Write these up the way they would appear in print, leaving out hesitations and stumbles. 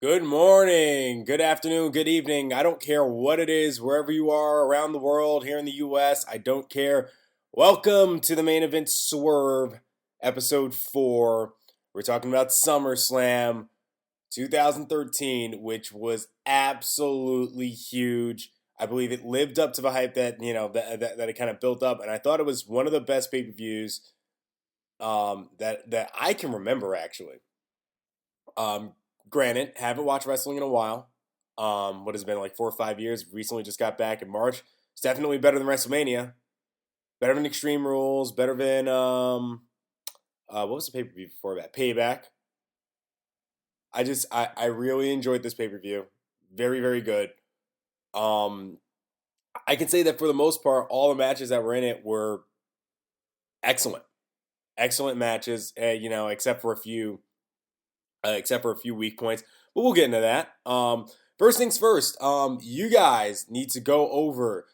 Good morning, good afternoon, good evening. I don't care what it is, wherever you are around the world, here in the US, I don't care. Welcome to the main event Swerve, episode 4. We're talking about SummerSlam 2013, which was absolutely huge. I believe it lived up to the hype that it kind of built up, and I thought it was one of the best pay-per-views that I can remember, actually. Um, Granted, haven't watched wrestling in a while. What has it been like 4 or 5 years? Recently, just got back in March. It's definitely better than WrestleMania. Better than Extreme Rules. Better than what was the pay per view before that? Payback. I really enjoyed this pay per view. Very very good. Um, I can say that for the most part, all the matches that were in it were excellent. Excellent matches. Except for a few weak points. But we'll get into that. First things first, you guys need to go over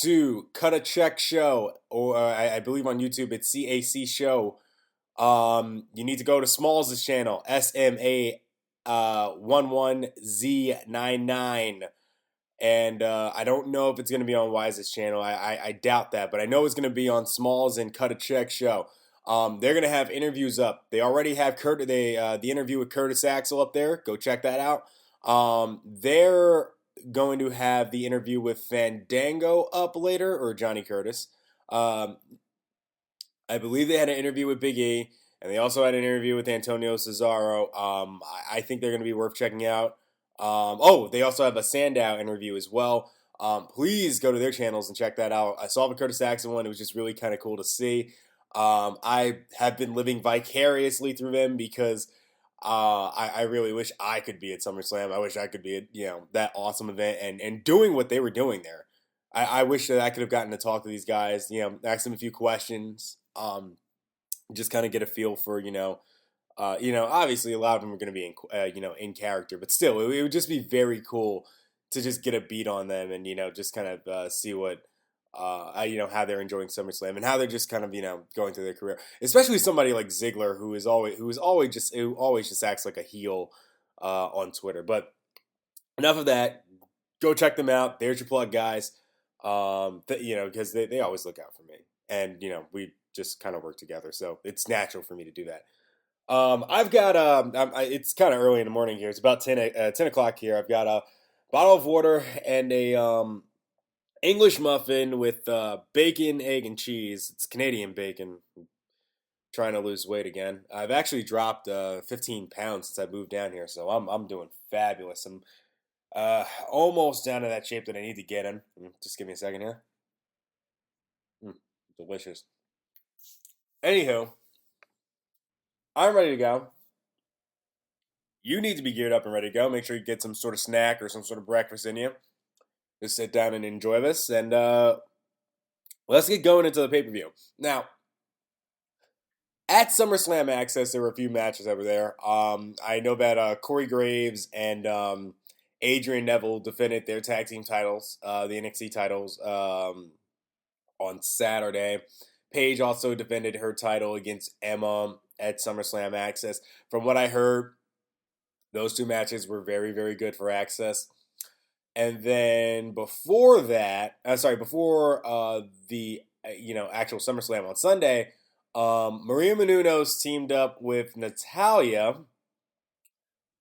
to Cut a Check Show, or I believe on YouTube it's CAC Show. You need to go to Smalls' channel, SMA 11Z99. And I don't know if it's going to be on Wise's channel. I doubt that, but I know it's going to be on Smalls and Cut a Check Show. They're gonna have interviews up. They already have the interview with Curtis Axel up there. Go check that out. They're going to have the interview with Fandango up later, or Johnny Curtis. I believe they had an interview with Big E, and they also had an interview with Antonio Cesaro. I think they're going to be worth checking out. They also have a Sandow interview as well. Please go to their channels and check that out. I saw the Curtis Axel one. It was just really kind of cool to see. I have been living vicariously through them because I really wish I could be at SummerSlam. I wish I could be at that awesome event and doing what they were doing there. I wish that I could have gotten to talk to these guys. Ask them a few questions. Just kind of get a feel for obviously a lot of them are going to be in character, but still it would just be very cool to just get a beat on them and just kind of see what. How they're enjoying SummerSlam and how they're just kind of going through their career, especially somebody like Ziggler who always just acts like a heel on Twitter. But enough of that. Go check them out. There's your plug, guys. Because they always look out for me, and we just kind of work together, so it's natural for me to do that. I've got it's kind of early in the morning here. It's about 10 o'clock here. I've got a bottle of water and a English muffin with bacon, egg, and cheese. It's Canadian bacon. I'm trying to lose weight again. I've actually dropped 15 pounds since I moved down here, so I'm doing fabulous. I'm almost down to that shape that I need to get in. Just give me a second here. Delicious. Anywho, I'm ready to go. You need to be geared up and ready to go. Make sure you get some sort of snack or some sort of breakfast in you. Just sit down and enjoy this, and let's get going into the pay-per-view. Now, at SummerSlam Access, there were a few matches that were there. I know that Corey Graves and Adrian Neville defended their tag team titles, the NXT titles, on Saturday. Paige also defended her title against Emma at SummerSlam Access. From what I heard, those two matches were very, very good for Access. And then before that, before the actual SummerSlam on Sunday, Maria Menounos teamed up with Natalya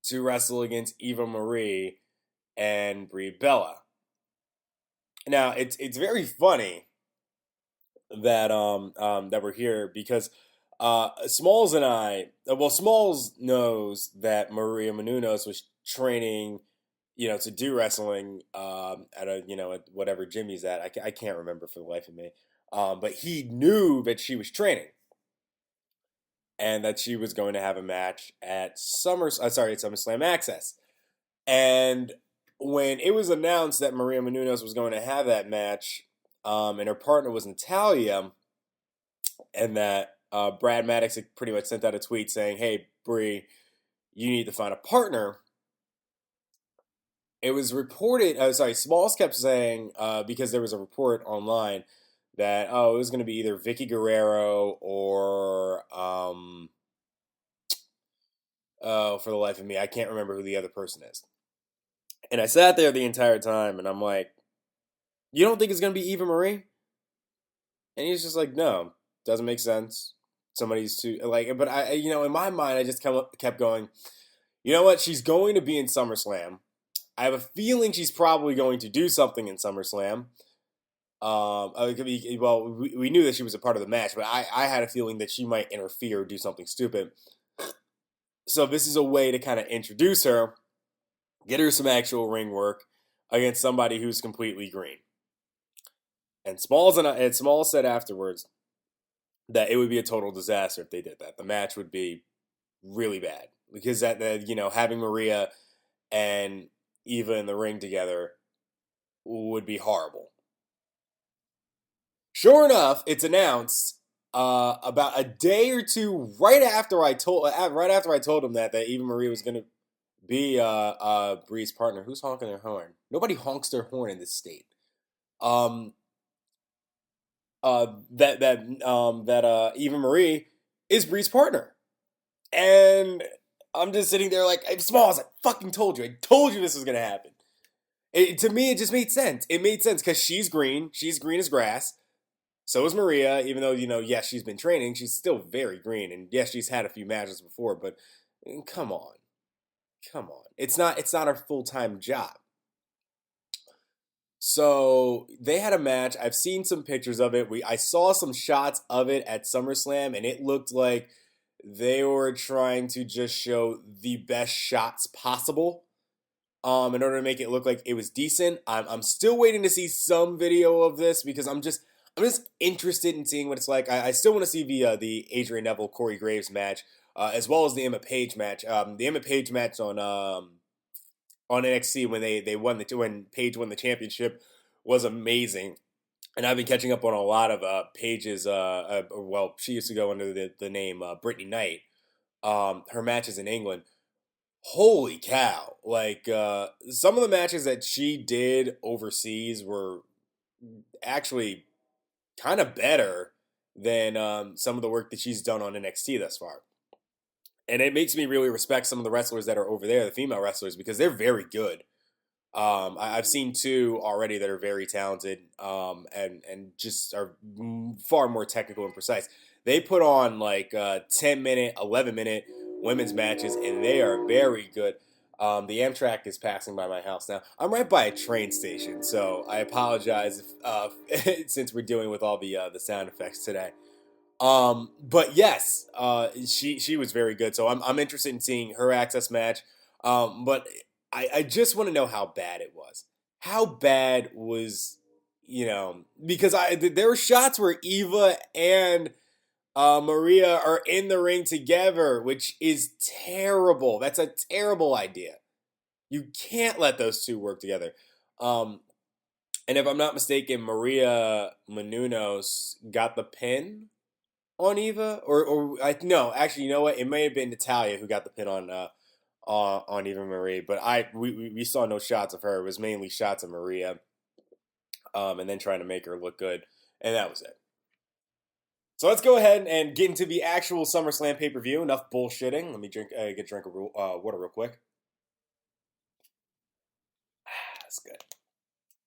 to wrestle against Eva Marie and Brie Bella. Now it's very funny that that we're here because Smalls and Smalls knows that Maria Menounos was training to do wrestling at at whatever gym he's at. I can't remember for the life of me. But he knew that she was training and that she was going to have a match at SummerSlam Access. And when it was announced that Maria Menounos was going to have that match, and her partner was Natalya, and that Brad Maddox had pretty much sent out a tweet saying, "Hey, Brie, you need to find a partner." It was reported. Smalls kept saying because there was a report online that it was going to be either Vicky Guerrero or for the life of me, I can't remember who the other person is. And I sat there the entire time, and I'm like, you don't think it's gonna be Eva Marie? And he's just like, no, doesn't make sense. Somebody's too like, but in my mind, I just kept going. You know what? She's going to be in SummerSlam. I have a feeling she's probably going to do something in SummerSlam. We knew that she was a part of the match, but I had a feeling that she might interfere or do something stupid. So this is a way to kind of introduce her, get her some actual ring work against somebody who's completely green. And Smalls said afterwards that it would be a total disaster if they did that. The match would be really bad because having Maria and Eva in the ring together would be horrible. Sure enough, it's announced about a day or two right after I told him that Eva Marie was going to be Bree's partner. Who's honking their horn? Nobody honks their horn in this state. That Eva Marie is Bree's partner, and I'm just sitting there like, I'm Smalls. I fucking told you. I told you this was gonna happen. To me, it just made sense. It made sense because she's green. She's green as grass. So is Maria. Even though yes, she's been training. She's still very green, and yes, she's had a few matches before. But come on. It's not her full-time job. So they had a match. I've seen some pictures of it. I saw some shots of it at SummerSlam, and it looked like they were trying to just show the best shots possible, in order to make it look like it was decent. I'm still waiting to see some video of this because I'm just interested in seeing what it's like. I still want to see the Adrian Neville Corey Graves match, as well as the Emma Page match. The Emma Page match on NXT when Paige won the championship was amazing. And I've been catching up on a lot of Paige's, she used to go under the name Brittany Knight. Her matches in England. Holy cow. Some of the matches that she did overseas were actually kind of better than some of the work that she's done on NXT thus far. And it makes me really respect some of the wrestlers that are over there, the female wrestlers, because they're very good. I've seen two already that are very talented, and just are far more technical and precise. They put on 10-minute, 11-minute women's matches, and they are very good. The Amtrak is passing by my house now. I'm right by a train station, so I apologize if, since we're dealing with all the sound effects today. But yes, she was very good. So I'm interested in seeing her Access match. But I just want to know how bad it was. How bad was, because there were shots where Eva and Maria are in the ring together, which is terrible. That's a terrible idea. You can't let those two work together. And if I'm not mistaken, Maria Menounos got the pin on Eva, no, actually, you know what? It may have been Natalia who got the pin on Eva Marie, but we saw no shots of her. It was mainly shots of Maria, and then trying to make her look good, and that was it. So let's go ahead and get into the actual SummerSlam pay-per-view. Enough bullshitting. Let me get a drink of water real quick. That's good.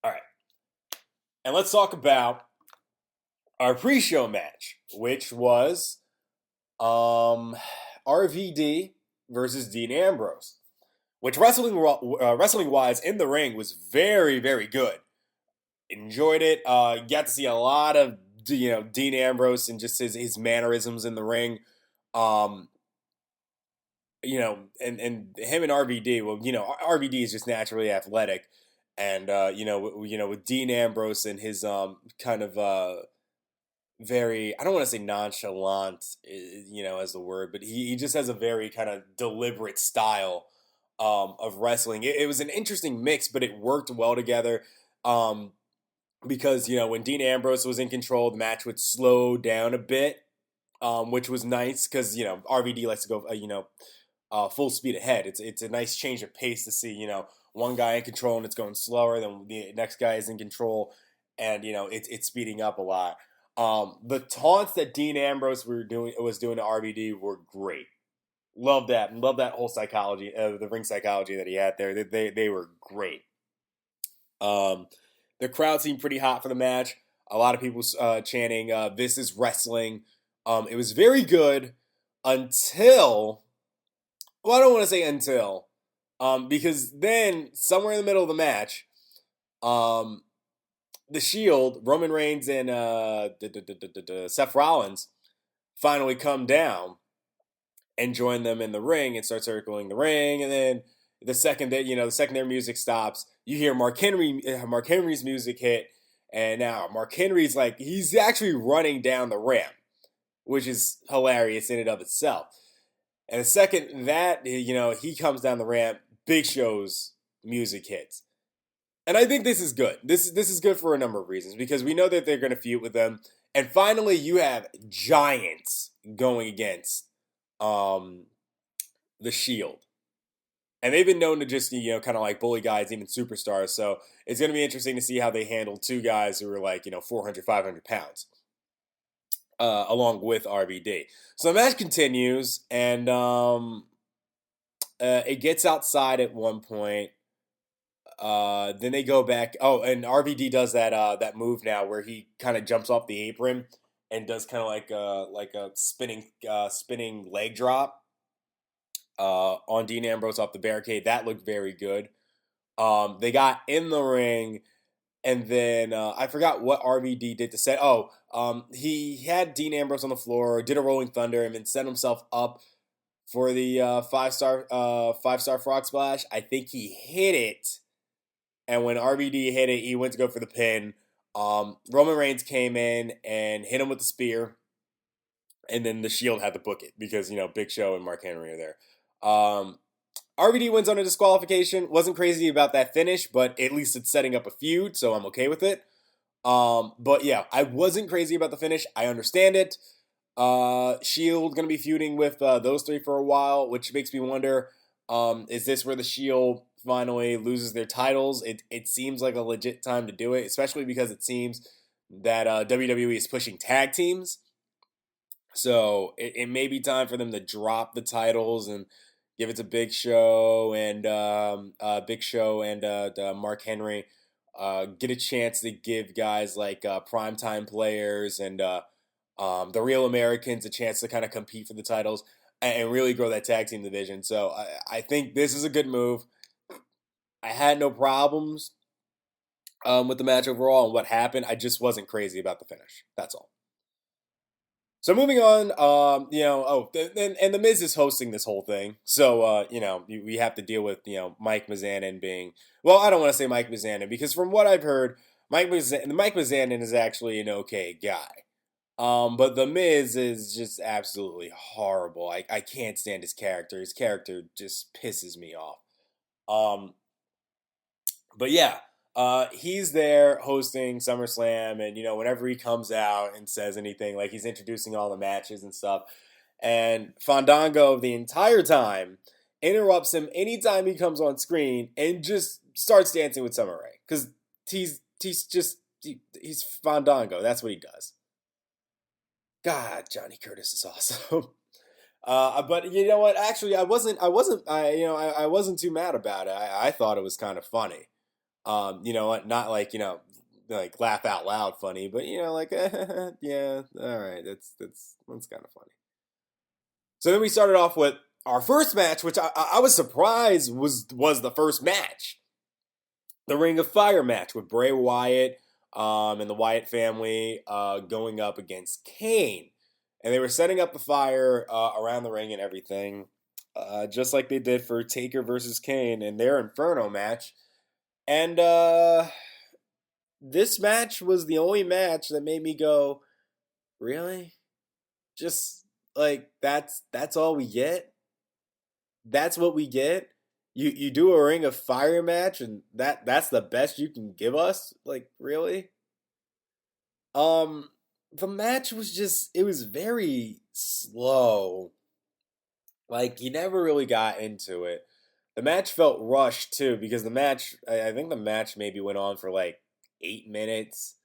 All right, and let's talk about our pre-show match, which was RVD versus Dean Ambrose, which wrestling-wise in the ring was very, very good. Enjoyed it. Got to see a lot of Dean Ambrose and just his mannerisms in the ring. And him and RVD. Well, RVD is just naturally athletic, and with Dean Ambrose and his kind of very, I don't want to say nonchalant, as the word, but he just has a very kind of deliberate style of wrestling. It was an interesting mix, but it worked well together. Because, when Dean Ambrose was in control, the match would slow down a bit, which was nice because, RVD likes to go, full speed ahead. It's a nice change of pace to see, one guy in control and it's going slower, then the next guy is in control and, it's speeding up a lot. The taunts that Dean Ambrose was doing to RVD were great. Love that whole psychology, the ring psychology that he had there. They were great. Um, the crowd seemed pretty hot for the match. A lot of people chanting, "This is wrestling." It was very good until, well, I don't want to say until, because then somewhere in the middle of the match, um, the Shield, Roman Reigns and Seth Rollins finally come down and join them in the ring and start circling the ring. And then the second their music stops, you hear Mark Henry's music hit, and now Mark Henry's like he's actually running down the ramp, which is hilarious in and of itself. And the second that he comes down the ramp, Big Show's music hits. And I think this is good. This is good for a number of reasons because we know that they're going to feud with them, and finally you have giants going against um, the Shield, and they've been known to just kind of like bully guys, even superstars. So it's going to be interesting to see how they handle two guys who are like 400, 500 pounds, along with RVD. So the match continues, and it gets outside at one point. Then they go back. Oh, and RVD does that move now where he kind of jumps off the apron and does kind of like a spinning leg drop on Dean Ambrose off the barricade. That looked very good. They got in the ring, and then I forgot what RVD did to set. Oh, he had Dean Ambrose on the floor, did a rolling thunder, and then set himself up for the five-star frog splash. I think he hit it. And when RVD hit it, he went to go for the pin. Roman Reigns came in and hit him with the spear. And then the Shield had to book it because, Big Show and Mark Henry are there. RVD wins on a disqualification. Wasn't crazy about that finish, but at least it's setting up a feud, so I'm okay with it. But yeah, I wasn't crazy about the finish. I understand it. Shield going to be feuding with those three for a while, which makes me wonder, is this where the Shield finally loses their titles? It seems like a legit time to do it, especially because it seems that WWE is pushing tag teams. So it may be time for them to drop the titles and give it to Big Show and Mark Henry. Get a chance to give guys like primetime players and the Real Americans a chance to kind of compete for the titles and really grow that tag team division. So I think this is a good move. I had no problems with the match overall and what happened. I just wasn't crazy about the finish. That's all. So moving on, and the Miz is hosting this whole thing. So, we have to deal with, Mike Mizanin being, well, I don't want to say Mike Mizanin because from what I've heard, Mike Mizanin is actually an okay guy. But the Miz is just absolutely horrible. I can't stand his character. His character just pisses me off. But yeah, he's there hosting SummerSlam, and whenever he comes out and says anything, like he's introducing all the matches and stuff, and Fandango the entire time interrupts him anytime he comes on screen and just starts dancing with Summer Rae because he's Fandango. That's what he does. God, Johnny Curtis is awesome. But you know what? Actually, I wasn't too mad about it. I thought it was kind of funny. Not like like laugh out loud funny, but like yeah, all right, that's kind of funny. So then we started off with our first match, which I was surprised was the first match, the Ring of Fire match with Bray Wyatt and the Wyatt family going up against Kane, and they were setting up the fire around the ring and everything, just like they did for Taker versus Kane in their Inferno match. And this match was the only match that made me go, really? Just like that's all we get? That's what we get? You do a Ring of Fire match and that's the best you can give us? Like, really? The match was it was very slow. Like, you never really got into it. The match felt rushed too because I think the match maybe went on for like 8 minutes.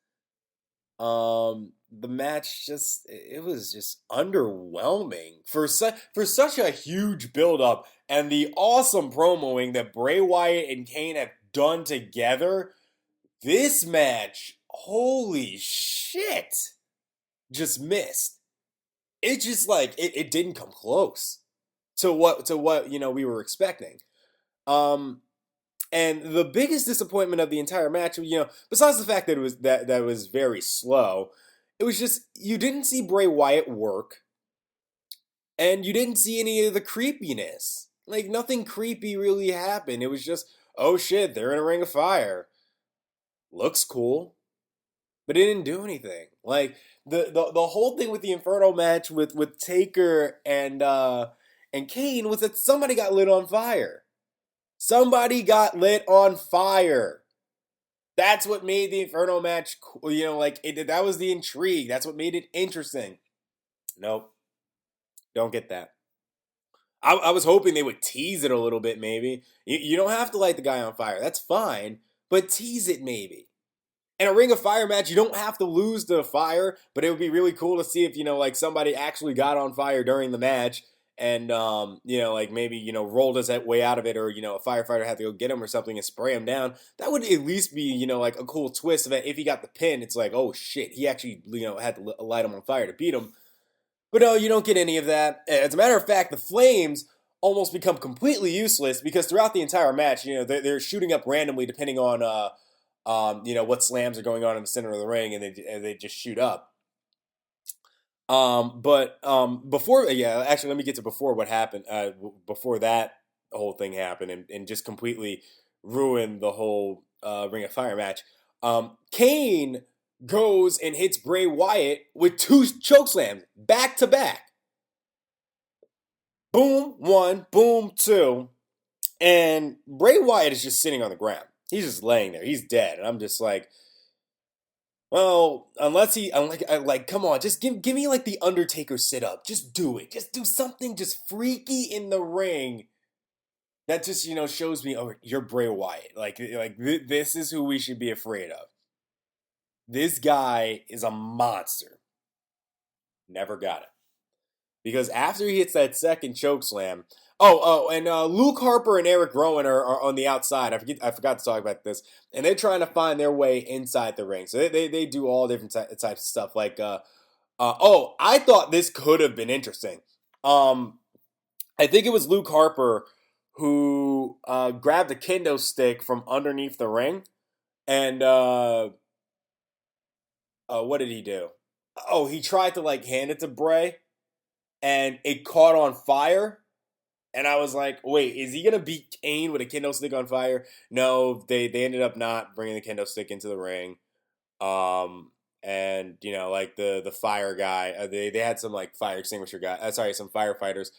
the match just it was just underwhelming for such a huge build up and the awesome promoing that Bray Wyatt and Kane have done together. This match, holy shit, just missed. It just like it didn't come close to what we were expecting. Um, and the biggest disappointment of the entire match, besides the fact that it was very slow, it was just you didn't see Bray Wyatt work, and you didn't see any of the creepiness. Like nothing creepy really happened. It was just, oh shit, they're in a ring of fire. Looks cool, but it didn't do anything. Like the whole thing with the Inferno match with Taker and Kane was that somebody got lit on fire. Somebody got lit on fire. That's what made the Inferno match, that was the intrigue. That's what made it interesting. Nope, don't get that. I was hoping they would tease it a little bit, maybe. You don't have to light the guy on fire. That's fine, but tease it maybe. In a Ring of Fire match, you don't have to lose the fire, but it would be really cool to see if, somebody actually got on fire during the match and, maybe, rolled his way out of it or, a firefighter had to go get him or something and spray him down. That would at least be, like a cool twist of it. If he got the pin, it's like, oh shit, he actually, had to light him on fire to beat him. But no, you don't get any of that. As a matter of fact, the flames almost become completely useless because throughout the entire match, they're shooting up randomly depending on, what slams are going on in the center of the ring, and they just shoot up. Before, actually, let me get to before what happened. Before that whole thing happened, and just completely ruined the whole Ring of Fire match. Kane goes and hits Bray Wyatt with 2 chokeslams back to back. Boom, 1, boom, 2. And Bray Wyatt is just sitting on the ground. He's just laying there. He's dead. And I'm just like, well, unless I'm like, come on, just give me like the Undertaker sit up. Just do it. Just do something just freaky in the ring. That just, shows me, oh, you're Bray Wyatt. Like this is who we should be afraid of. This guy is a monster. Never got it. Because after he hits that second chokeslam, and Luke Harper and Eric Rowan are on the outside. I forgot to talk about this. And they're trying to find their way inside the ring. So they do all different types of stuff. Like, I thought this could have been interesting. I think it was Luke Harper who grabbed a kendo stick from underneath the ring. And what did he do? Oh, he tried to hand it to Bray. And it caught on fire. And I was like, wait, is he going to beat Kane with a kendo stick on fire? No, they ended up not bringing the kendo stick into the ring. And, the fire guy, they had some, fire extinguisher guy, some firefighters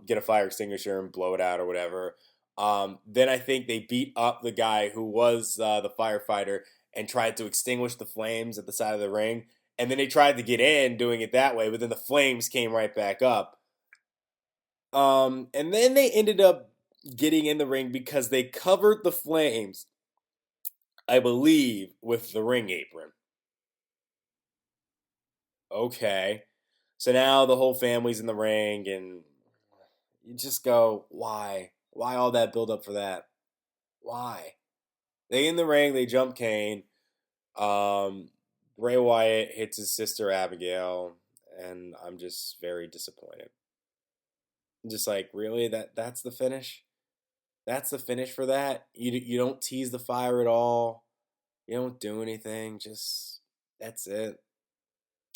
get a fire extinguisher and blow it out or whatever. Then I think they beat up the guy who was the firefighter and tried to extinguish the flames at the side of the ring. And then they tried to get in doing it that way, but then the flames came right back up. And then they ended up getting in the ring because they covered the flames, I believe, with the ring apron. Okay. So now the whole family's in the ring, and you just go, why? Why all that build up for that? Why? They in the ring, they jump Kane. Bray Wyatt hits his sister Abigail, and I'm just very disappointed. I'm just like, really? That's the finish? That's the finish for that? You don't tease the fire at all. You don't do anything. Just that's it.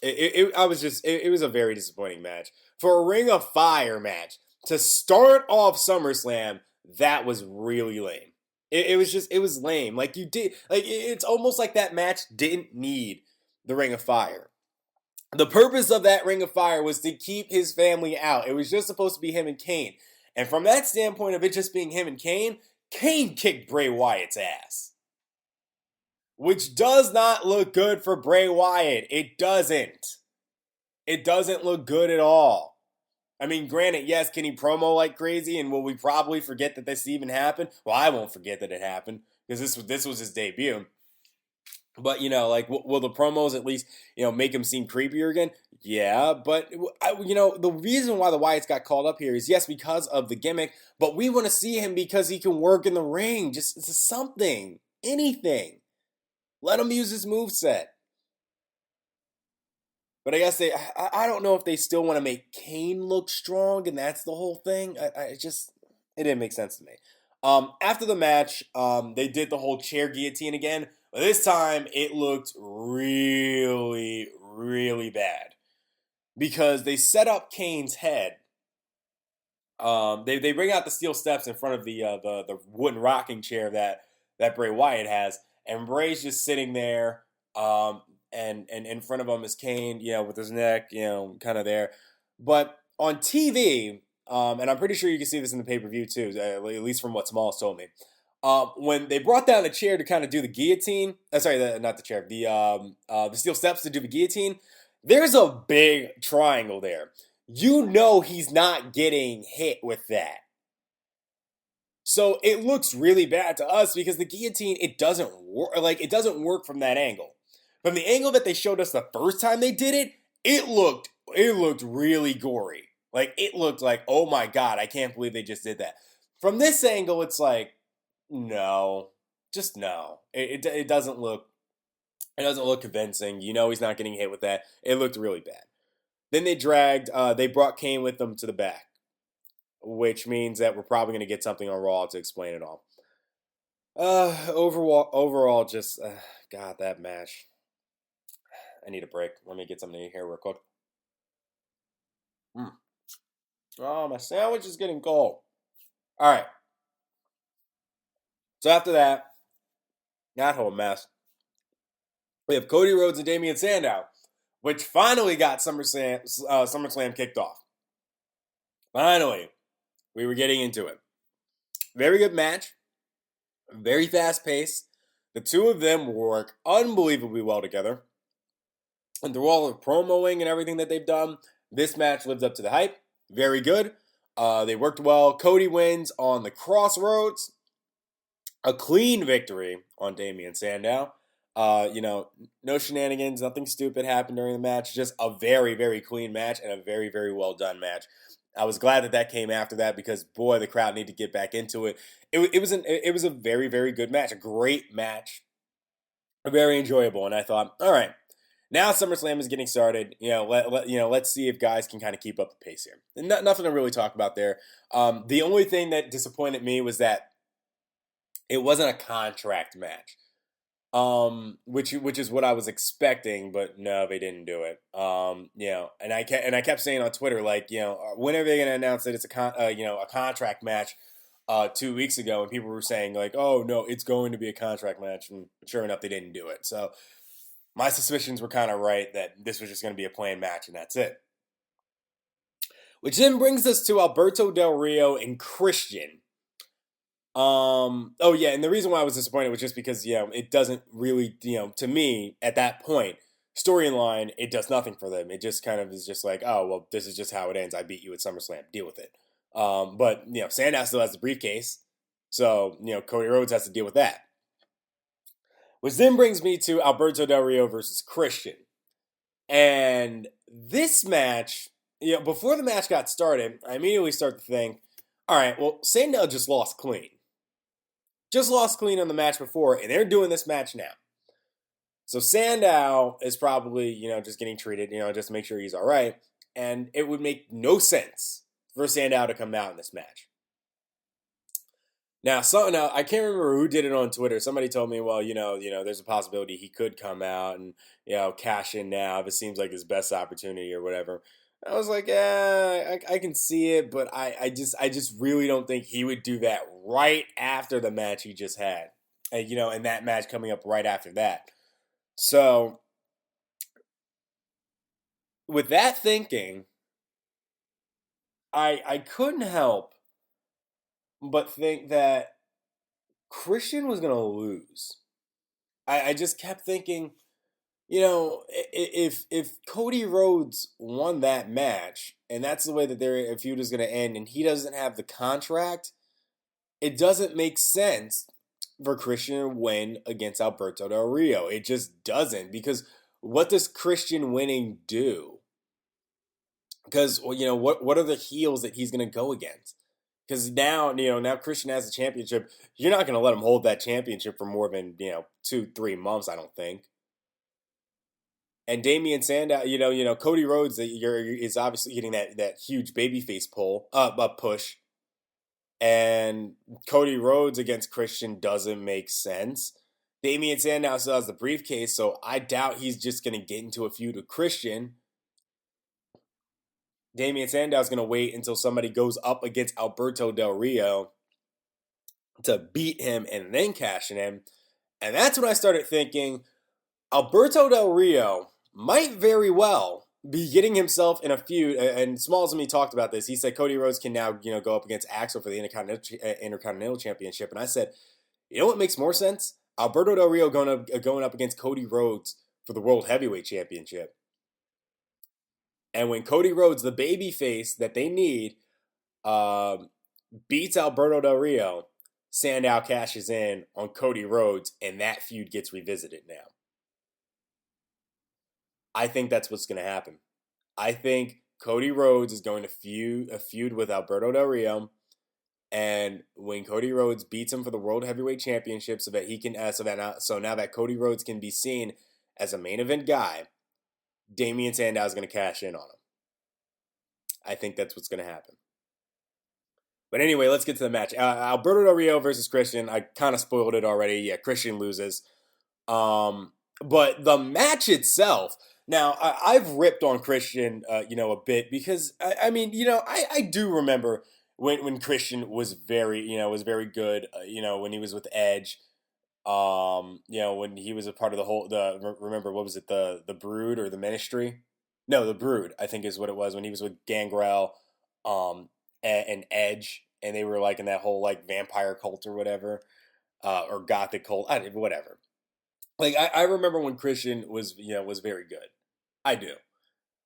It was a very disappointing match for a Ring of Fire match to start off SummerSlam. That was really lame. It was lame. It's almost like that match didn't need the Ring of Fire. The purpose of that Ring of Fire was to keep his family out. It was just supposed to be him and Kane. And from that standpoint of it just being him and Kane kicked Bray Wyatt's ass. Which does not look good for Bray Wyatt. It doesn't. It doesn't look good at all. I mean, granted, yes, can he promo like crazy? And will we probably forget that this even happened? Well, I won't forget that it happened because this was his debut. But like, will the promos at least make him seem creepier again? Yeah, but the reason why the Wyatts got called up here is yes because of the gimmick, but we want to see him because he can work in the ring, just something, anything. Let him use his moveset. But I guess I don't know if they still want to make Kane look strong, and that's the whole thing. It didn't make sense to me. After the match, they did the whole chair guillotine again. But this time, it looked really, really bad because they set up Kane's head. They bring out the steel steps in front of the wooden rocking chair that Bray Wyatt has, and Bray's just sitting there. And in front of him is Kane, with his neck, kind of there. But on TV, and I'm pretty sure you can see this in the pay-per-view too, at least from what Smalls told me. When they brought down the chair to kind of do the guillotine, not the chair, the steel steps to do the guillotine, there's a big triangle there. He's not getting hit with that. So it looks really bad to us because the guillotine, it doesn't work. It doesn't work from that angle. From the angle that they showed us the first time they did it, it looked really gory. It looked like, oh my God, I can't believe they just did that. From this angle, it's like, no, just no. It doesn't look convincing. He's not getting hit with that. It looked really bad. Then they brought Kane with them to the back, which means that we're probably going to get something on Raw to explain it all. Overall, just God, that match. I need a break. Let me get something to eat here real quick. Oh, my sandwich is getting cold. All right. So after that whole mess, we have Cody Rhodes and Damian Sandow, which finally got SummerSlam kicked off. Finally, we were getting into it. Very good match. Very fast pace. The two of them work unbelievably well together. And through all the promoing and everything that they've done, this match lives up to the hype. Very good. They worked well. Cody wins on the Crossroads. A clean victory on Damian Sandow. No shenanigans. Nothing stupid happened during the match. Just a very, very clean match and a very, very well done match. I was glad that came after that because, boy, the crowd needed to get back into it. It was a very, very good match. A great match. Very enjoyable. And I thought, all right. Now SummerSlam is getting started. Let's see if guys can kind of keep up the pace here. Nothing to really talk about there. The only thing that disappointed me was that it wasn't a contract match, which is what I was expecting. But no, they didn't do it. And I kept saying on Twitter, when are they going to announce that it's a contract match? 2 weeks ago, and people were saying oh no, it's going to be a contract match, and sure enough, they didn't do it. So. My suspicions were kind of right that this was just going to be a plain match, and that's it. Which then brings us to Alberto Del Rio and Christian. And the reason why I was disappointed was just because, it doesn't really, to me, at that point, storyline, it does nothing for them. It just kind of is just like, oh, well, this is just how it ends. I beat you at SummerSlam. Deal with it. But Sandow still has the briefcase. So, Cody Rhodes has to deal with that. Which then brings me to Alberto Del Rio versus Christian. And this match, before the match got started, I immediately start to think, all right, well, Sandow just lost clean. Just lost clean on the match before, and they're doing this match now. So Sandow is probably, just getting treated, just to make sure he's all right. And it would make no sense for Sandow to come out in this match. Now, I can't remember who did it on Twitter. Somebody told me, well, there's a possibility he could come out and, cash in now if it seems like his best opportunity or whatever. I was like, yeah, I can see it, but I just really don't think he would do that right after the match he just had. And that match coming up right after that. So, with that thinking, I couldn't help but think that Christian was going to lose. I just kept thinking, if Cody Rhodes won that match, and that's the way that their feud is going to end, and he doesn't have the contract, it doesn't make sense for Christian to win against Alberto Del Rio. It just doesn't, because what does Christian winning do? Because what are the heels that he's going to go against? Because now Christian has a championship. You're not going to let him hold that championship for more than 2-3 months, I don't think. And Damian Sandow, Cody Rhodes is obviously getting that huge babyface push, and Cody Rhodes against Christian doesn't make sense. Damian Sandow still has the briefcase, so I doubt he's just going to get into a feud with Christian. Damian Sandow's going to wait until somebody goes up against Alberto Del Rio to beat him and then cash in him. And that's when I started thinking Alberto Del Rio might very well be getting himself in a feud. And Smalls and me talked about this. He said Cody Rhodes can now go up against Axel for the Intercontinental Championship. And I said, you know what makes more sense? Alberto Del Rio going up against Cody Rhodes for the World Heavyweight Championship. And when Cody Rhodes, the babyface that they need, beats Alberto Del Rio, Sandow cashes in on Cody Rhodes, and that feud gets revisited now. I think that's what's going to happen. I think Cody Rhodes is going to feud with Alberto Del Rio, and when Cody Rhodes beats him for the World Heavyweight Championship, so that he can so now that Cody Rhodes can be seen as a main event guy, Damian Sandow is going to cash in on him. I think that's what's going to happen. But anyway, let's get to the match. Alberto Del Rio versus Christian. I kind of spoiled it already. Yeah, Christian loses. But the match itself. Now, I've ripped on Christian, a bit because I do remember when Christian was very good. When he was with Edge. When he was a part of remember what was it, the Brood or the Ministry? No, the Brood, I think is what it was, when he was with Gangrel, and Edge, and they were like in that whole like vampire cult or whatever, or gothic cult, whatever. Like I remember when Christian was very good. I do.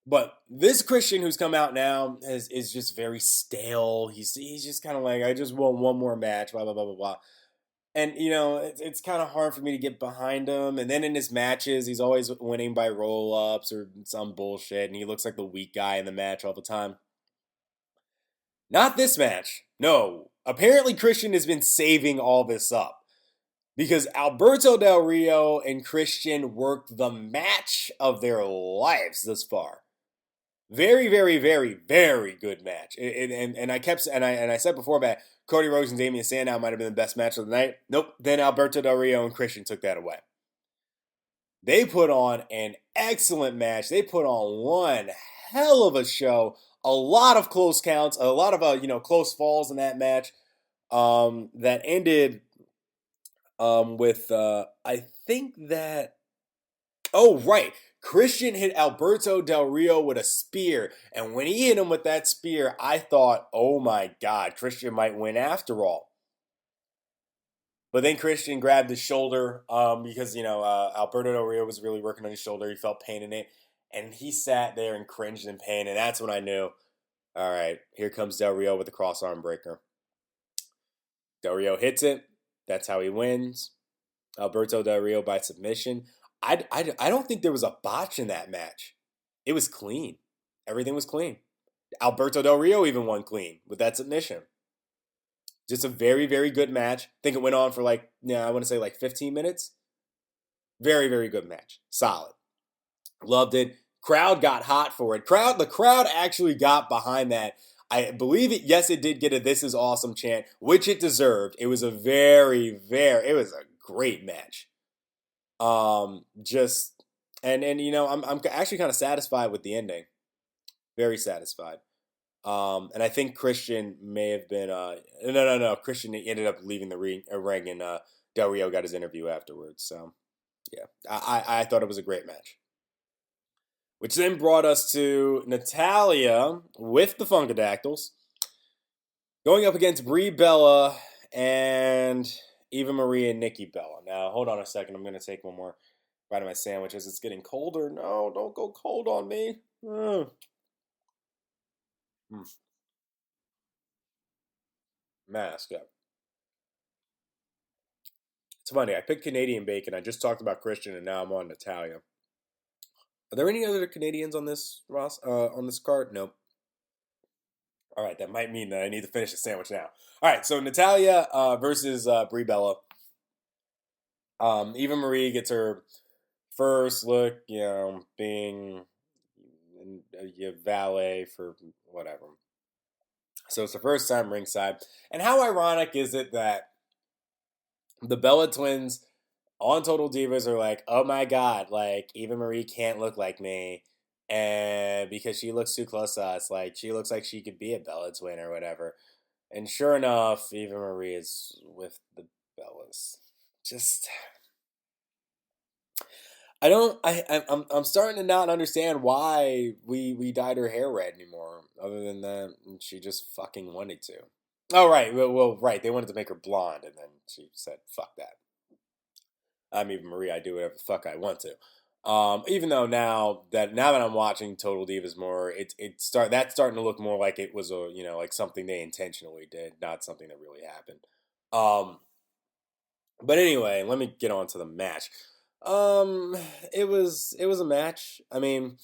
But this Christian who's come out now is just very stale. He's just kind of like, I just want one more match, blah blah blah blah blah. And it's kind of hard for me to get behind him. And then in his matches, he's always winning by roll ups or some bullshit, and he looks like the weak guy in the match all the time. Not this match. No. Apparently Christian has been saving all this up, because Alberto Del Rio and Christian worked the match of their lives thus far. Very, very, very, very good match. And I said before that Cody Rhodes and Damian Sandow might have been the best match of the night. Nope. Then Alberto Del Rio and Christian took that away. They put on an excellent match. They put on one hell of a show. A lot of close counts, a lot of close falls in that match. That ended with I think that. Oh right, Christian hit Alberto Del Rio with a spear, and when he hit him with that spear, I thought, oh my God, Christian might win after all. But then Christian grabbed his shoulder because Alberto Del Rio was really working on his shoulder. He felt pain in it, and he sat there and cringed in pain, and that's when I knew, all right, here comes Del Rio with the cross arm breaker. Del Rio hits it. That's how he wins. Alberto Del Rio by submission. I don't think there was a botch in that match. It was clean. Everything was clean. Alberto Del Rio even won clean with that submission. Just a very, very good match. I think it went on for I want to say 15 minutes. Very, very good match. Solid. Loved it. Crowd got hot for it. The crowd actually got behind that. I believe it. Yes, it did get a "This is awesome" chant, which it deserved. It was a it was a great match. I'm actually kind of satisfied with the ending. Very satisfied. And I think Christian may have been no. Christian ended up leaving the ring, and Del Rio got his interview afterwards. So yeah, I thought it was a great match. Which then brought us to Natalya with the Funkadactyls going up against Brie Bella and Eva Marie and Nikki Bella. Now, hold on a second. I'm going to take one more bite of my sandwich as it's getting colder. No, don't go cold on me. Mask up. It's funny. I picked Canadian bacon. I just talked about Christian, and now I'm on Natalia. Are there any other Canadians on this Ross? On this card? Nope. All right, that might mean that I need to finish the sandwich now. All right, so Natalia versus Brie Bella. Eva Marie gets her first look, being a valet for whatever. So it's the first time ringside. And how ironic is it that the Bella twins on Total Divas are like, oh my god, like Eva Marie can't look like me, and because she looks too close to us, like she looks like she could be a Bella twin or whatever. And sure enough, Eva Marie is with the Bellas. Just, I don't, I'm starting to not understand why we dyed her hair red anymore. Other than that, she just fucking wanted to. Oh right, well right, they wanted to make her blonde, and then she said, "Fuck that." I'm Eva Marie. I do whatever the fuck I want to. Even though now that I'm watching Total Divas more, that's starting to look more like it was like something they intentionally did, not something that really happened. But anyway, let me get on to the match. It was a match. I mean,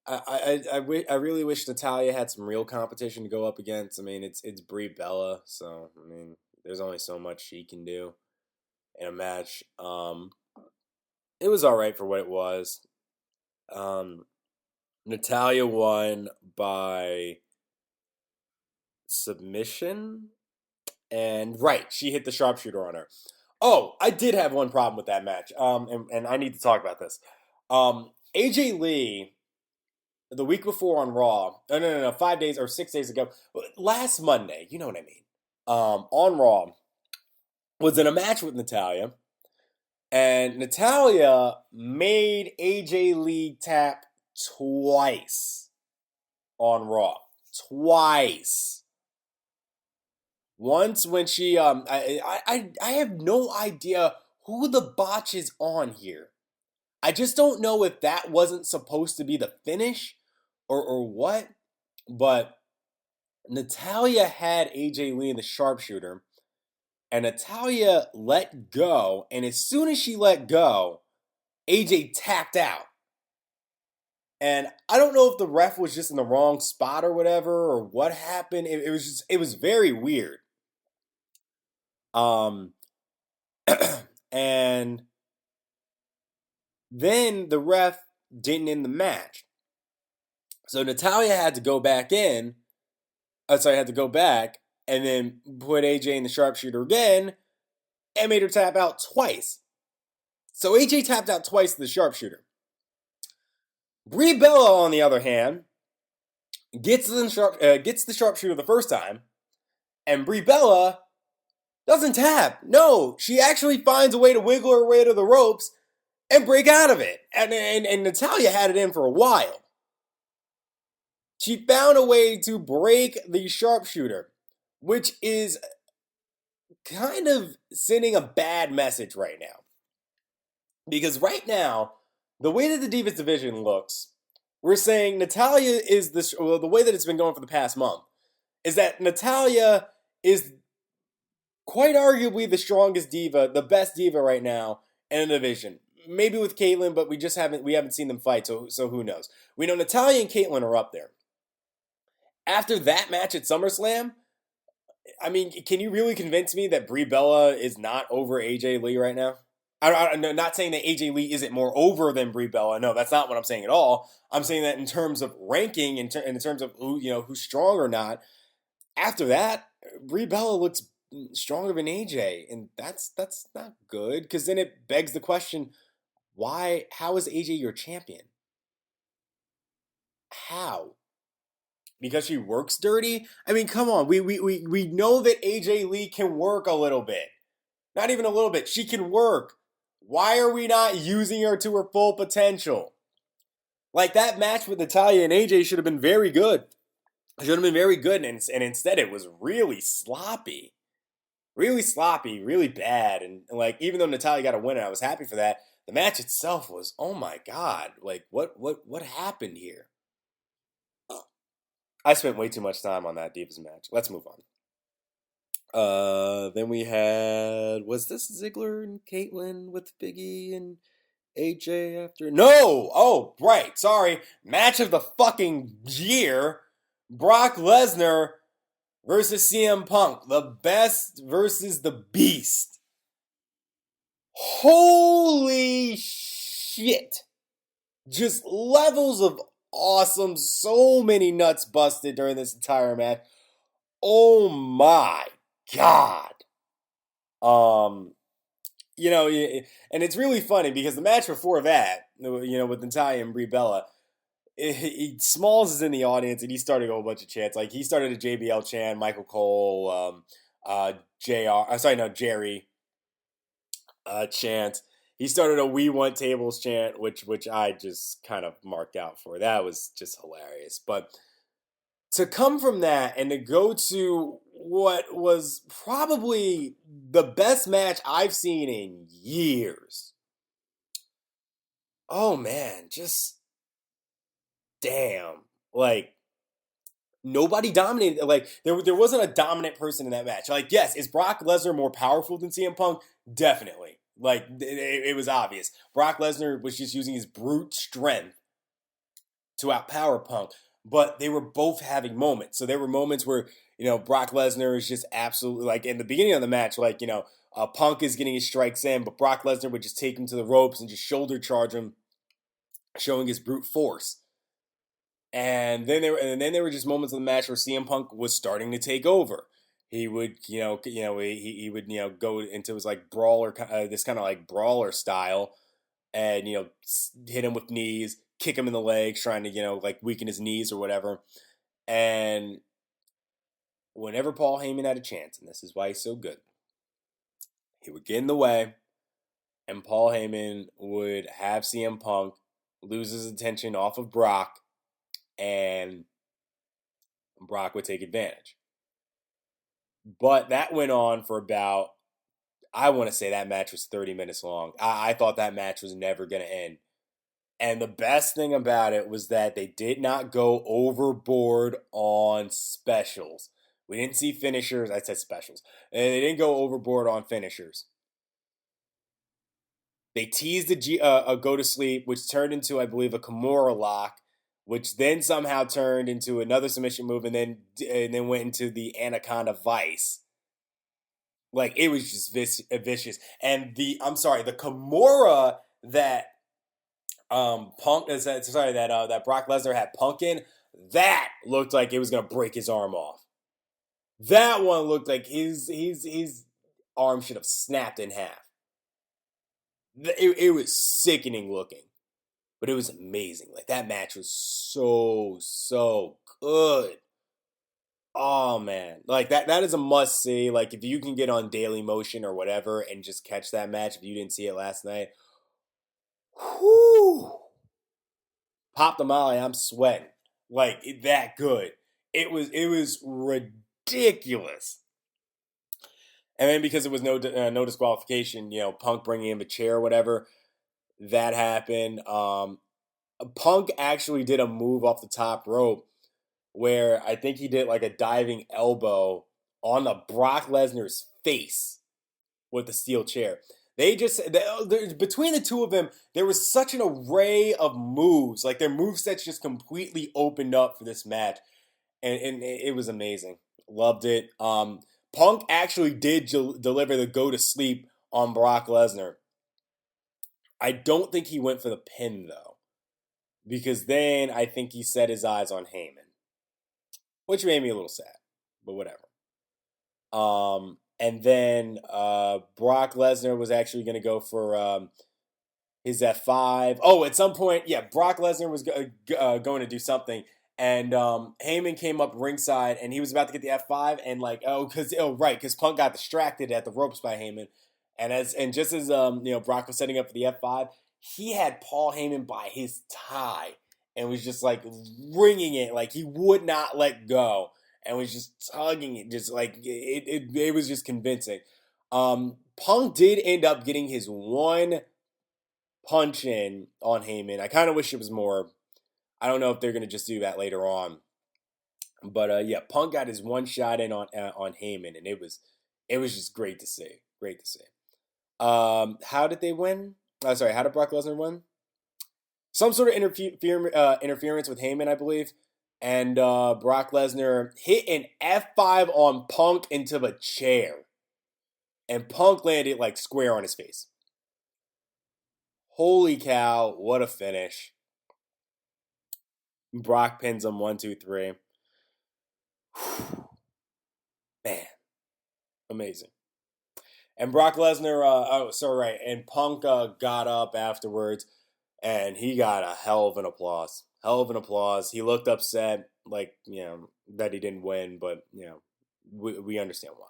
I really wish Natalia had some real competition to go up against. I mean, it's Brie Bella, so I mean, there's only so much she can do in a match. It was all right for what it was. Natalia won by submission, and right, she hit the sharpshooter on her. Oh, I did have one problem with that match. And I need to talk about this. AJ Lee, the week before on Raw, no, 5 days or 6 days ago, last Monday, you know what I mean, on Raw, was in a match with Natalia, and Natalia made AJ Lee tap twice on Raw. Twice. Once when she, I have no idea who the botch is on here. I just don't know if that wasn't supposed to be the finish or what, but Natalia had AJ Lee in the sharpshooter, and Natalia let go, and as soon as she let go, AJ tapped out. And I don't know if the ref was just in the wrong spot or whatever, or what happened. It was very weird. And then the ref didn't end the match. So Natalia had to go back in. Had to go back and then put AJ in the sharpshooter again and made her tap out twice. So AJ tapped out twice in the sharpshooter. Brie Bella, on the other hand, gets the sharpshooter the first time, and Brie Bella doesn't tap. No, she actually finds a way to wiggle her way to the ropes and break out of it. And Natalia had it in for a while. She found a way to break the sharpshooter, which is kind of sending a bad message right now. Because right now, the way that the Divas division looks, we're saying Natalia is the way that it's been going for the past month, is that Natalia is quite arguably the strongest diva, the best diva right now in the division. Maybe with Caitlyn, but we haven't seen them fight, so who knows? We know Natalia and Caitlyn are up there. After that match at SummerSlam, I mean, can you really convince me that Brie Bella is not over AJ Lee right now? I'm not saying that AJ Lee isn't more over than Brie Bella. No, that's not what I'm saying at all. I'm saying that in terms of ranking, in terms of who's strong or not. After that, Brie Bella looks stronger than AJ, and that's not good. Because then it begs the question: why? How is AJ your champion? How? Because she works dirty? I mean, come on. We know that AJ Lee can work a little bit. Not even a little bit. She can work. Why are we not using her to her full potential? Like, that match with Natalia and AJ should have been very good. It should have been very good, and instead it was really sloppy. Really sloppy, really bad. And like, even though Natalia got a win and I was happy for that, the match itself was, oh my god. Like, what happened here? I spent way too much time on that Divas match. Let's move on. Then we had, was this Ziggler and Caitlyn with Biggie and AJ after? No! Oh, right. Sorry. Match of the fucking year. Brock Lesnar versus CM Punk. The best versus the beast. Holy shit. Just levels of awesome. So many nuts busted during this entire match. Oh my god. Um, and it's really funny because the match before that, with Natalya and Brie Bella, Smalls is in the audience and he started a whole bunch of chants. Like he started a JBL chant, Michael Cole, Jerry chant. He started a "We Want Tables" chant, which I just kind of marked out for. That was just hilarious. But to come from that and to go to what was probably the best match I've seen in years. Oh man, just damn. Like nobody dominated. Like there wasn't a dominant person in that match. Like yes, is Brock Lesnar more powerful than CM Punk? Definitely. Like it was obvious. Brock Lesnar was just using his brute strength to outpower Punk, but they were both having moments. So there were moments where Brock Lesnar is just absolutely like in the beginning of the match, like Punk is getting his strikes in, but Brock Lesnar would just take him to the ropes and just shoulder charge him, showing his brute force. And then there were just moments of the match where CM Punk was starting to take over. He would, he would, go into his like brawler, this kind of like brawler style, and hit him with knees, kick him in the legs, trying to like weaken his knees or whatever. And whenever Paul Heyman had a chance, and this is why he's so good, he would get in the way, and Paul Heyman would have CM Punk lose his attention off of Brock, and Brock would take advantage. But that went on for about, I want to say that match was 30 minutes long. I thought that match was never going to end. And the best thing about it was that they did not go overboard on specials. We didn't see finishers. I said specials. And they didn't go overboard on finishers. They teased a go to sleep, which turned into, I believe, a Kimura lock, which then somehow turned into another submission move, and then went into the Anaconda Vice. Like it was just vicious. And the Kimura that that Brock Lesnar had Punk in, that looked like it was gonna break his arm off. That one looked like his arm should have snapped in half. It was sickening looking, but it was amazing. Like that match was so good. Oh man, like that is a must see. Like if you can get on Daily Motion or whatever and just catch that match if you didn't see it last night. Whoo! Pop the molly, I'm sweating. Like that good. It was ridiculous. And then because it was no disqualification, Punk bringing him a chair or whatever, that happened. Punk actually did a move off the top rope where I think he did like a diving elbow on the Brock Lesnar's face with the steel chair. Between the two of them, there was such an array of moves. Like their movesets just completely opened up for this match. And it was amazing. Loved it. Punk actually did deliver the go to sleep on Brock Lesnar. I don't think he went for the pin though, because then I think he set his eyes on Heyman, which made me a little sad, but whatever. And then Brock Lesnar was actually going to go for his F5. Oh, at some point, yeah, Brock Lesnar was going to do something, and Heyman came up ringside, and he was about to get the F5, and because Punk got distracted at the ropes by Heyman, and just as Brock was setting up for the F5, he had Paul Heyman by his tie and was just like wringing it, like he would not let go, and was just tugging it, just like it was just convincing. Punk did end up getting his one punch in on Heyman. I kind of wish it was more. I don't know if they're going to just do that later on. But yeah, Punk got his one shot in on Heyman, and it was It was just great to see. Great to see. How did they win? How did Brock Lesnar win? Some sort of interference with Heyman, I believe. And Brock Lesnar hit an F5 on Punk into the chair. And Punk landed like square on his face. Holy cow, what a finish. Brock pins him 1, 2, 3. Man, amazing. And Brock Lesnar, and Punk got up afterwards, and he got a hell of an applause. Hell of an applause. He looked upset, like, that he didn't win, but, we understand why.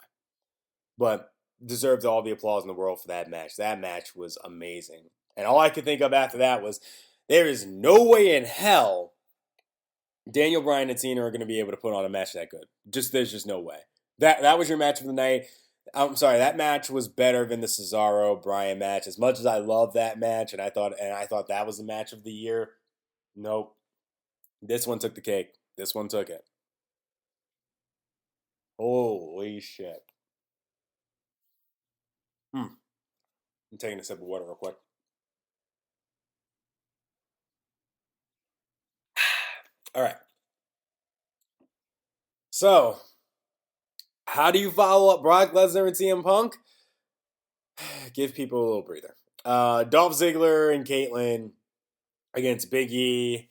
But deserved all the applause in the world for that match. That match was amazing. And all I could think of after that was, there is no way in hell Daniel Bryan and Cena are going to be able to put on a match that good. There's just no way. That was your match of the night. I'm sorry, that match was better than the Cesaro Bryan match. As much as I love that match, and I thought that was the match of the year. Nope. This one took the cake. This one took it. Holy shit. I'm taking a sip of water real quick. All right. So, how do you follow up Brock Lesnar and CM Punk? Give people a little breather. Dolph Ziggler and Caitlyn against Big E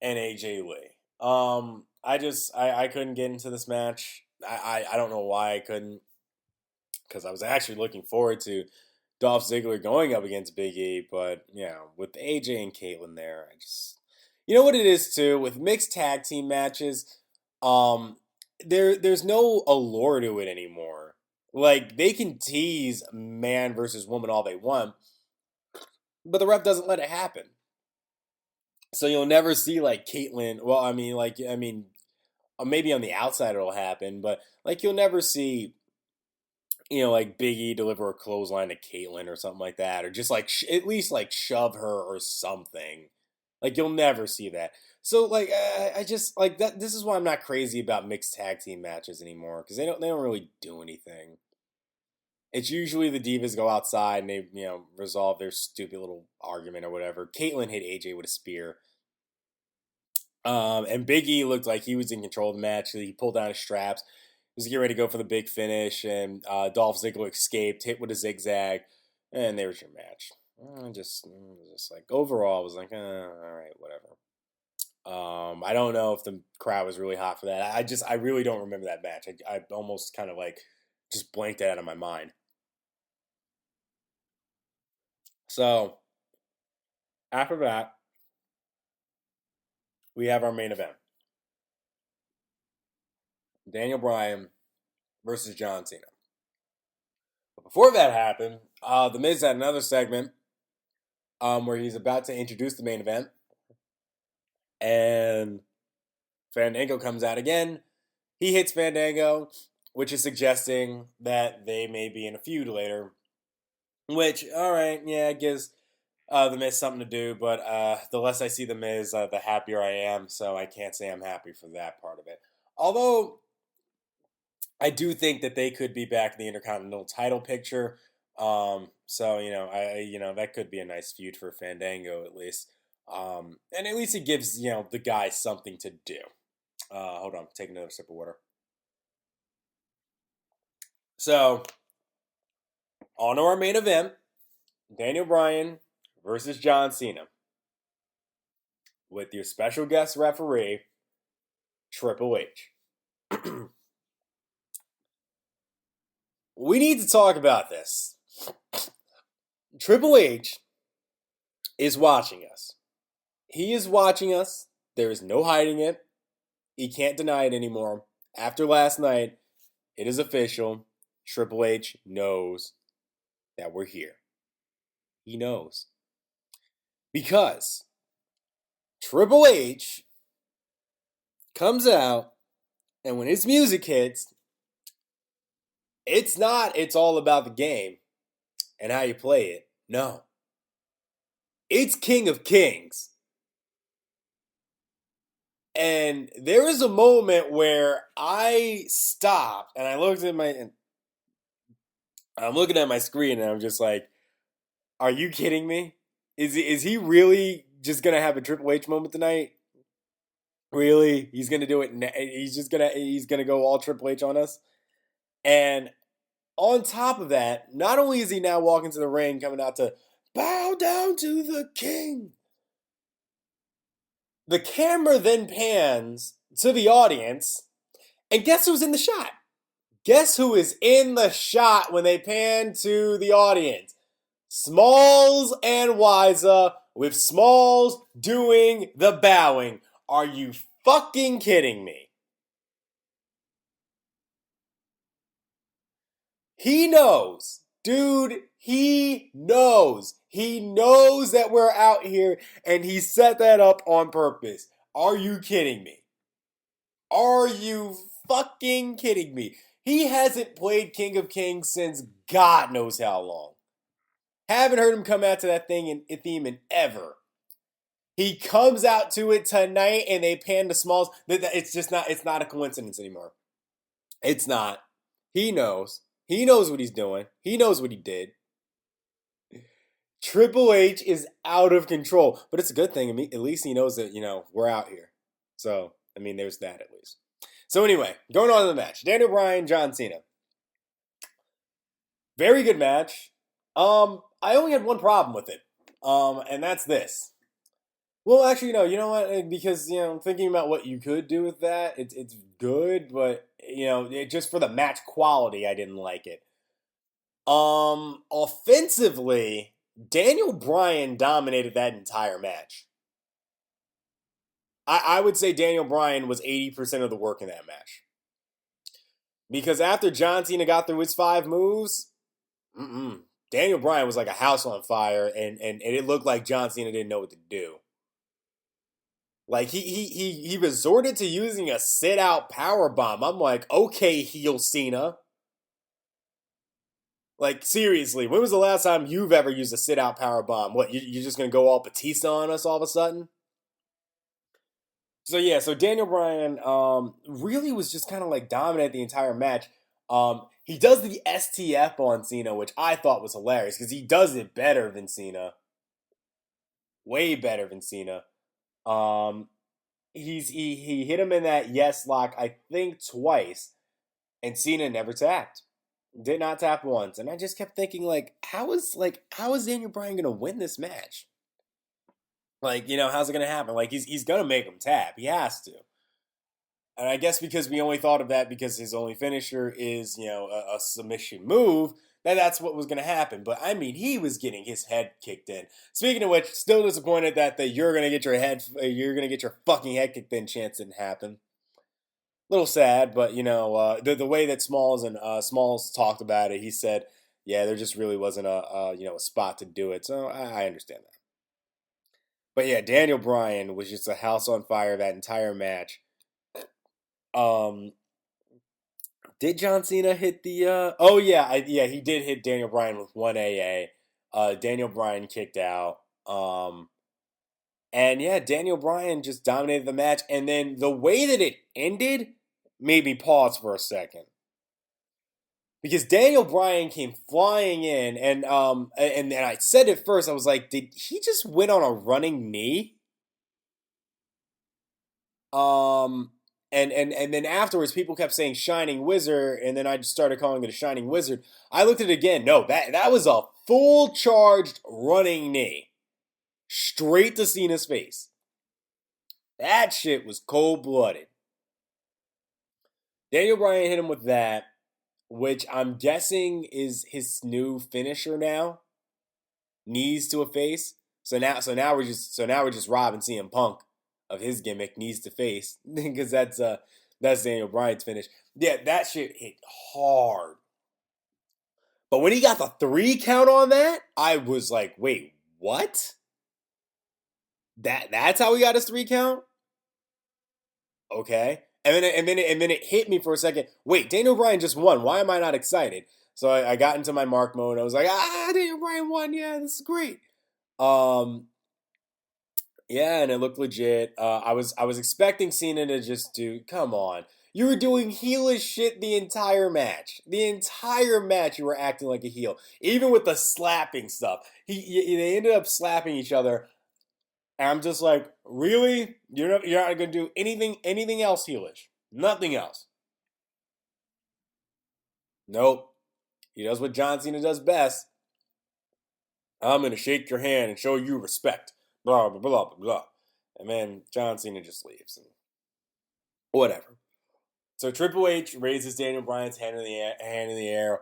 and AJ Lee. I couldn't get into this match. I don't know why I couldn't, because I was actually looking forward to Dolph Ziggler going up against Big E, but with AJ and Caitlyn there, you know what it is too with mixed tag team matches. There's no allure to it anymore. Like, they can tease man versus woman all they want, but the ref doesn't let it happen. So you'll never see like Caitlyn. Well, maybe on the outside it'll happen, but like you'll never see, like Big E deliver a clothesline to Caitlyn or something like that, or just like at least like shove her or something. Like, you'll never see that. So like I just like that. This is why I'm not crazy about mixed tag team matches anymore, because they don't really do anything. It's usually the Divas go outside and they resolve their stupid little argument or whatever. Caitlyn hit AJ with a spear. And Big E looked like he was in control of the match. He pulled down his straps. He was getting ready to go for the big finish, and Dolph Ziggler escaped, hit with a zigzag, and there was your match. Just like, overall, I was like, all right, whatever. I don't know if the crowd was really hot for that. I really don't remember that match. I almost kind of like just blanked it out of my mind. So after that, we have our main event. Daniel Bryan versus John Cena. But before that happened, The Miz had another segment where he's about to introduce the main event. And Fandango comes out again. He hits Fandango, which is suggesting that they may be in a feud later. Which, all right, yeah, it gives The Miz something to do. But the less I see The Miz, the happier I am. So I can't say I'm happy for that part of it. Although I do think that they could be back in the Intercontinental title picture. So that could be a nice feud for Fandango at least. And at least it gives the guy something to do. Hold on, take another sip of water. So, on to our main event: Daniel Bryan versus John Cena, with your special guest referee Triple H. We need to talk about this. Triple H is watching us. He is watching us. There is no hiding it. He can't deny it anymore. After last night, it is official. Triple H knows that we're here. He knows. Because Triple H comes out, and when his music hits, it's all about the game and how you play it. No. It's King of Kings. And there was a moment where I stopped and I looked at I'm looking at my screen and I'm just like, are you kidding me? Is he really just gonna have a Triple H moment tonight? Really? He's gonna do it. He's gonna go all Triple H on us. And on top of that, not only is he now walking to the ring, coming out to bow down to the king, the camera then pans to the audience, and guess who's in the shot? Guess who is in the shot when they pan to the audience? Smalls and Wiza, with Smalls doing the bowing. Are you fucking kidding me? He knows. Dude, he knows. He knows that we're out here, and he set that up on purpose. Are you kidding me? Are you fucking kidding me? He hasn't played King of Kings since God knows how long. Haven't heard him come out to that thing in theme in ever. He comes out to it tonight, and they pan to Smalls. It's just not. It's not a coincidence anymore. It's not. He knows. He knows what he's doing. He knows what he did. Triple H is out of control, but it's a good thing. At least he knows that we're out here. So there's that at least. So anyway, going on to the match: Daniel Bryan, John Cena. Very good match. I only had one problem with it. And that's this. Well, actually, no. You know what? Because thinking about what you could do with that, it's good, but just for the match quality, I didn't like it. Offensively, Daniel Bryan dominated that entire match. I would say Daniel Bryan was 80% of the work in that match. Because after John Cena got through his 5 moves, Daniel Bryan was like a house on fire, and it looked like John Cena didn't know what to do. Like he resorted to using a sit-out powerbomb. I'm like, okay, heel Cena. Like, seriously, when was the last time you've ever used a sit-out powerbomb? What, you're just going to go all Batista on us all of a sudden? So Daniel Bryan really was just kind of like dominant the entire match. He does the STF on Cena, which I thought was hilarious because he does it better than Cena. Way better than Cena. He hit him in that yes lock, I think twice, and Cena never tapped. Did not tap once. And I just kept thinking, how is Daniel Bryan gonna win this match? How's it gonna happen? He's gonna make him tap. He has to. And I guess because we only thought of that because his only finisher is, a submission move, that's what was going to happen. But, he was getting his head kicked in. Speaking of which, still disappointed that you're going to get your fucking head kicked in chance didn't happen. A little sad, but, the way that Smalls talked about it, he said, yeah, there just really wasn't a spot to do it. So I understand that. But yeah, Daniel Bryan was just a house on fire that entire match. Did John Cena hit the? Oh yeah, he did hit Daniel Bryan with 1 AA. Daniel Bryan kicked out. And yeah, Daniel Bryan just dominated the match, and then the way that it ended made me pause for a second because Daniel Bryan came flying in, and I said at first I was like, did he just win on a running knee? And then afterwards, people kept saying Shining Wizard, and then I just started calling it a Shining Wizard. I looked at it again. No, that was a full charged running knee. Straight to Cena's face. That shit was cold-blooded. Daniel Bryan hit him with that, which I'm guessing is his new finisher now. Knees to a face. So now we're just robbing CM Punk of his gimmick, knees to face, because that's Daniel Bryan's finish. Yeah, that shit hit hard. But when he got the 3 count on that, I was like, wait, what? That's how he got his 3 count? Okay. And then it hit me for a second. Wait, Daniel Bryan just won. Why am I not excited? So I got into my mark mode. I was like, Daniel Bryan won. Yeah, this is great. Yeah, and it looked legit. I was expecting Cena to just do, come on. You were doing heelish shit the entire match. The entire match, you were acting like a heel. Even with the slapping stuff. They ended up slapping each other. And I'm just like, really? You're not going to do anything else heelish? Nothing else. Nope. He does what John Cena does best. I'm going to shake your hand and show you respect. Blah, blah, blah, blah, blah. And then John Cena just leaves. And whatever. So Triple H raises Daniel Bryan's hand in the air.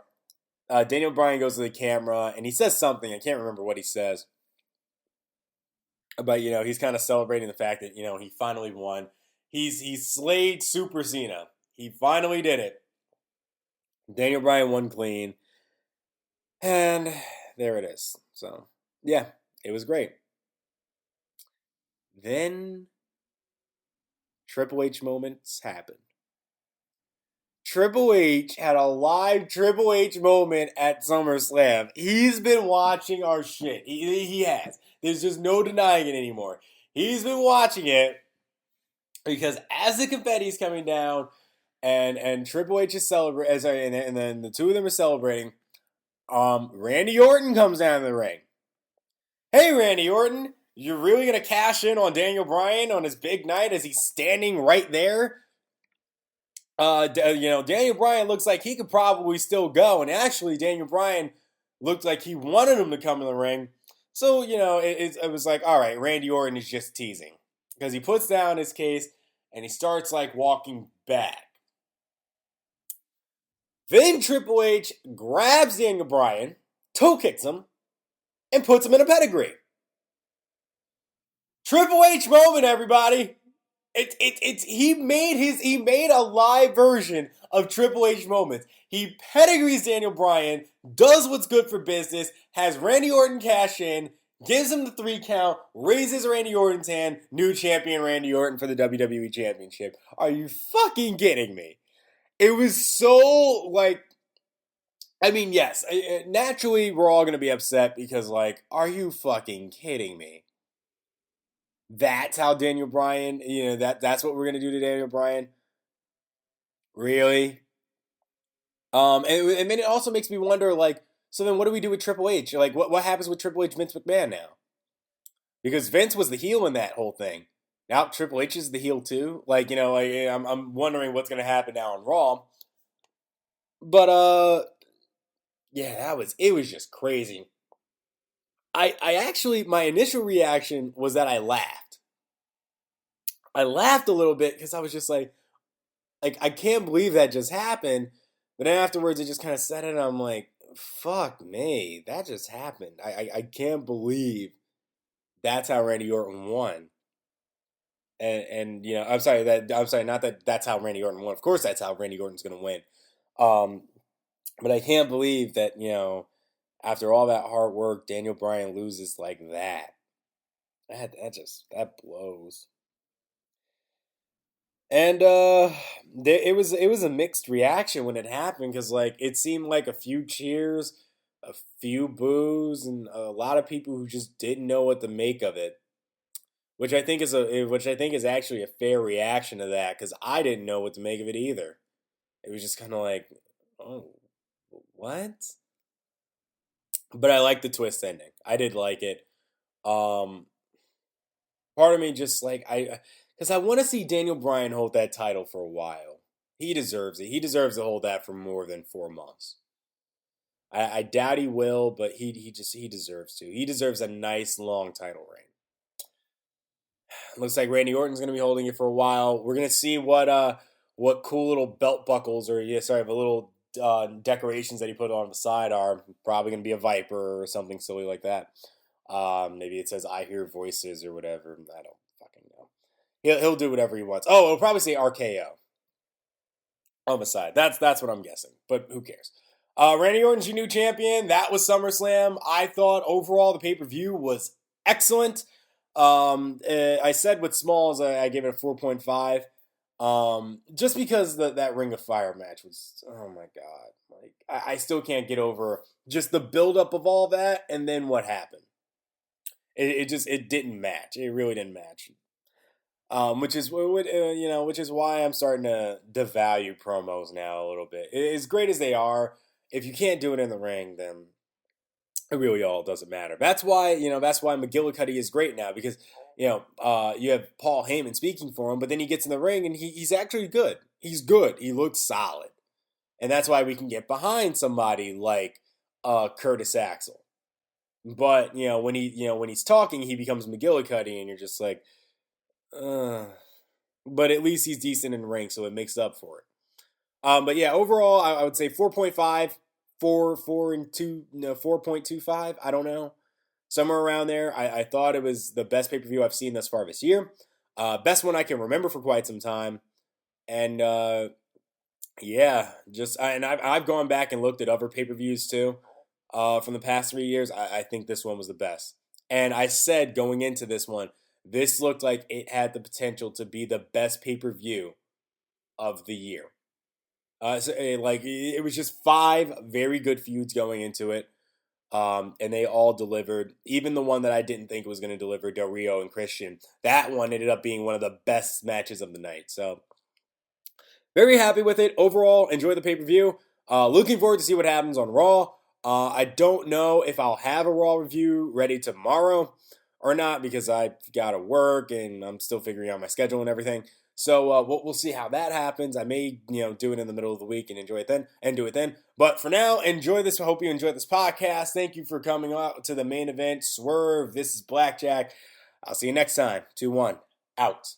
Daniel Bryan goes to the camera and he says something. I can't remember what he says. But, he's kind of celebrating the fact that, he finally won. He's slayed Super Cena. He finally did it. Daniel Bryan won clean. And there it is. So, yeah, it was great. Then Triple H moments happened. Triple H had a live Triple H moment at SummerSlam. He's been watching our shit. He has. There's just no denying it anymore. He's been watching it because as the confetti's coming down and Triple H is celebrating, and then the two of them are celebrating, Randy Orton comes down to the ring. Hey, Randy Orton, you're really going to cash in on Daniel Bryan on his big night as he's standing right there? Daniel Bryan looks like he could probably still go. And actually, Daniel Bryan looked like he wanted him to come in the ring. So, it was like, all right, Randy Orton is just teasing. Because he puts down his case and he starts, walking back. Then Triple H grabs Daniel Bryan, toe kicks him, and puts him in a pedigree. Triple H moment, everybody. He made a live version of Triple H moments. He pedigrees Daniel Bryan, does what's good for business, has Randy Orton cash in, gives him the 3 count, raises Randy Orton's hand, new champion Randy Orton for the WWE Championship. Are you fucking kidding me? It was so, yes, naturally we're all going to be upset because, are you fucking kidding me? That's how Daniel Bryan, that's what we're going to do to Daniel Bryan? Really? And then it also makes me wonder, so then what do we do with Triple H? What happens with Triple H, Vince McMahon now? Because Vince was the heel in that whole thing. Now Triple H is the heel too. I'm wondering what's going to happen now on Raw. But, yeah, it was just crazy. I actually, my initial reaction was that I laughed. I laughed a little bit because I was just like, I can't believe that just happened. But then afterwards, I just kind of said it, and I'm like, fuck me, that just happened. I can't believe that's how Randy Orton won. And I'm sorry, not that that's how Randy Orton won. Of course, that's how Randy Orton's going to win. But I can't believe that, after all that hard work, Daniel Bryan loses like that. That blows. And it was a mixed reaction when it happened because it seemed like a few cheers, a few boos, and a lot of people who just didn't know what to make of it, which I think is actually a fair reaction to that because I didn't know what to make of it either. It was just kind of like, oh, what? But I liked the twist ending. I did like it. Part of me just because I want to see Daniel Bryan hold that title for a while. He deserves it. He deserves to hold that for more than 4 months. I doubt he will, but he deserves to. He deserves a nice long title reign. Looks like Randy Orton's going to be holding it for a while. We're going to see what cool little belt buckles the little decorations that he put on the side are. Probably going to be a viper or something silly like that. Maybe it says "I hear voices" or whatever. I don't fucking know. He'll do whatever he wants. Oh, it'll probably say RKO on the side. That's what I'm guessing. But who cares? Randy Orton's your new champion. That was SummerSlam. I thought overall the pay-per-view was excellent. I said with Smalls, I gave it a 4.5. Just because that Ring of Fire match was, oh my god, I still can't get over just the buildup of all that and then what happened. It didn't match. It really didn't match. Which is which is why I'm starting to devalue promos now a little bit. As great as they are, if you can't do it in the ring, then it really all doesn't matter. That's why McGillicuddy is great now because you have Paul Heyman speaking for him, but then he gets in the ring and he's actually good. He's good. He looks solid, and that's why we can get behind somebody like Curtis Axel. But when he's talking, he becomes McGillicuddy, and you're just like, but at least he's decent in the ring, so it makes up for it. But yeah, overall, I would say 4.5, 4 and 2, no, 4.25. I don't know, somewhere around there. I thought it was the best pay per view I've seen thus far this year, best one I can remember for quite some time, and yeah, and I've gone back and looked at other pay per views too, from the past 3 years. I think this one was the best, and I said going into this one, this looked like it had the potential to be the best pay per view of the year. It was just 5 very good feuds going into it, and they all delivered. Even the one that I didn't think was going to deliver, Del Rio and Christian, that one ended up being one of the best matches of the night. So very happy with it overall. Enjoy the pay per view. Looking forward to see what happens on Raw. I don't know if I'll have a Raw review ready tomorrow or not because I've got to work and I'm still figuring out my schedule and everything. So we'll see how that happens. I may do it in the middle of the week and enjoy it then and do it then. But for now, enjoy this. I hope you enjoyed this podcast. Thank you for coming out to the main event. Swerve. This is Blackjack. I'll see you next time. 2-1 out.